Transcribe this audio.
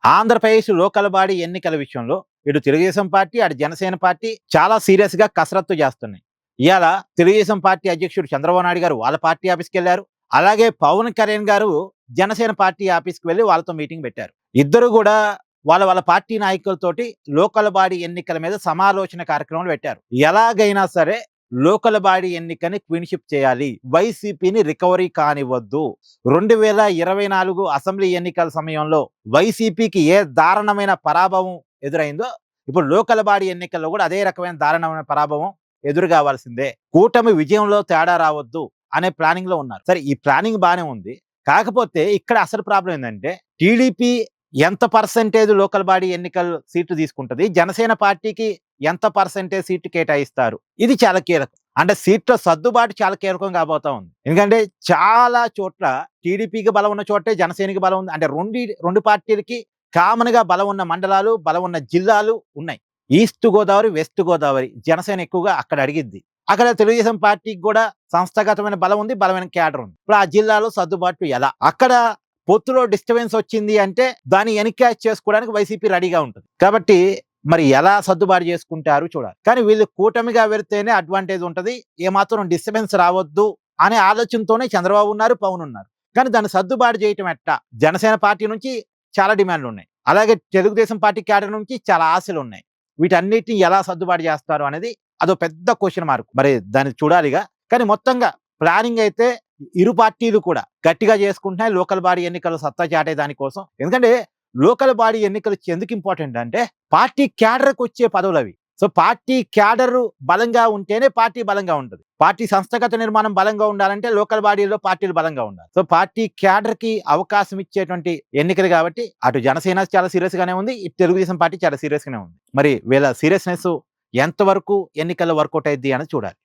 Andhra Pradesh local body ఎన్నికల విషయంలో ఇటు తెలుగుదేశం పార్టీ, అటు జనసేన పార్టీ చాలా సీరియస్‌గా కసరత్తు చేస్తున్నాయి. ఇయాల తెలుగుదేశం పార్టీ అధ్యక్షుడు చంద్రబాబు నాయుడు గారు వాళ్ళ పార్టీ ఆఫీస్‌కెళ్లారు. అలాగే పవన్ కళ్యాణ్ గారు జనసేన పార్టీ ఆఫీస్‌కి వెళ్లి వాళ్ళతో మీటింగ్ పెట్టారు. ఇద్దరు గూడా వాళ్ళ పార్టీ నాయకులతోటి లోకల్ బాడీ ఎన్నికల మీద సమాలోచన కార్యక్రమాలు పెట్టారు. ఎలాగైనా సరే లోకల్ బాడీ ఎన్నికని క్వీన్‌షిప్ చేయాలి. వైసీపీని రికవరీ కానివ్వద్దు. 2024 అసెంబ్లీ ఎన్నికల సమయంలో వైసీపీకి ఏ దారుణమైన పరాభవం ఎదురైందో ఇప్పుడు లోకల్ బాడీ ఎన్నికల్లో కూడా అదే రకమైన దారుణమైన పరాభవం ఎదురు కావాల్సిందే. కూటమి విజయంలో తేడా రావద్దు అనే ప్లానింగ్ లో ఉన్నారు. సరే, ఈ ప్లానింగ్ బానే ఉంది. కాకపోతే ఇక్కడ అసలు ప్రాబ్లం ఏంటంటే టీడీపీ ఎంత పర్సెంటేజ్ లోకల్ బాడీ ఎన్నికల సీట్లు తీసుకుంటది, జనసేన పార్టీకి ఎంత పర్సెంటేజ్ సీట్లు కేటాయిస్తారు, ఇది చాలా కీలకం. అంటే సీట్ల సర్దుబాటు చాలా కీలకం కాబోతా ఉంది. ఎందుకంటే చాలా చోట్ల టీడీపీకి బలం ఉన్న చోటే జనసేనకి బలం ఉంది. అంటే రెండు పార్టీలకి కామన్ గా బలం ఉన్న మండలాలు, బలం ఉన్న జిల్లాలు ఉన్నాయి. ఈస్ట్ గోదావరి, వెస్ట్ గోదావరి జనసేన ఎక్కువగా అక్కడ అడిగిద్ది. అక్కడ తెలుగుదేశం పార్టీకి కూడా సంస్థాగతమైన బలం ఉంది, బలమైన క్యాడర్ ఉంది. ఇప్పుడు ఆ జిల్లాలో సర్దుబాటు ఎలా? అక్కడ పొత్తులో డిస్టర్బెన్స్ వచ్చింది అంటే దాన్ని ఎన్కాష్ చేసుకోవడానికి వైసీపీ రెడీగా ఉంటుంది. కాబట్టి మరి ఎలా సర్దుబాటు చేసుకుంటారు చూడాలి. కానీ వీళ్ళు కూటమిగా వెళ్తేనే అడ్వాంటేజ్ ఉంటది, ఏమాత్రం డిస్టర్బెన్స్ రావద్దు అనే ఆలోచనతోనే చంద్రబాబు ఉన్నారు, పవన్ ఉన్నారు. కానీ దాన్ని సర్దుబాటు చేయటం ఎట్టా? జనసేన పార్టీ నుంచి చాలా డిమాండ్లు ఉన్నాయి. అలాగే తెలుగుదేశం పార్టీ క్యాడర్ నుంచి చాలా ఆశలు ఉన్నాయి. వీటన్నిటిని ఎలా సర్దుబాటు చేస్తారు అనేది అదో పెద్ద క్వశ్చన్ మార్క్. మరి దాన్ని చూడాలిగా. కానీ మొత్తంగా ప్లానింగ్ అయితే ఇరు పార్టీలు కూడా గట్టిగా చేసుకుంటున్నాయి లోకల్ బాడీ ఎన్నికలు సత్తా చాటే దానికోసం. ఎందుకంటే లోకల్ బాడీ ఎన్నికలు ఎందుకు ఇంపార్టెంట్ అంటే పార్టీ క్యాడర్కి వచ్చే పదవులు అవి. సో పార్టీ క్యాడర్ బలంగా ఉంటేనే పార్టీ బలంగా ఉంటుంది. పార్టీ సంస్థాగత నిర్మాణం బలంగా ఉండాలంటే లోకల్ బాడీలో పార్టీలు బలంగా ఉండాలి. సో పార్టీ క్యాడర్ కి అవకాశం ఇచ్చేటువంటి ఎన్నికలు కాబట్టి అటు జనసేన చాలా సీరియస్ గానే ఉంది, ఇటు తెలుగుదేశం పార్టీ చాలా సీరియస్ గానే ఉంది. మరి వీళ్ళ సీరియస్నెస్ ఎంతవరకు ఎన్నికల్లో వర్కౌట్ అయ్యిద్ది అని చూడాలి.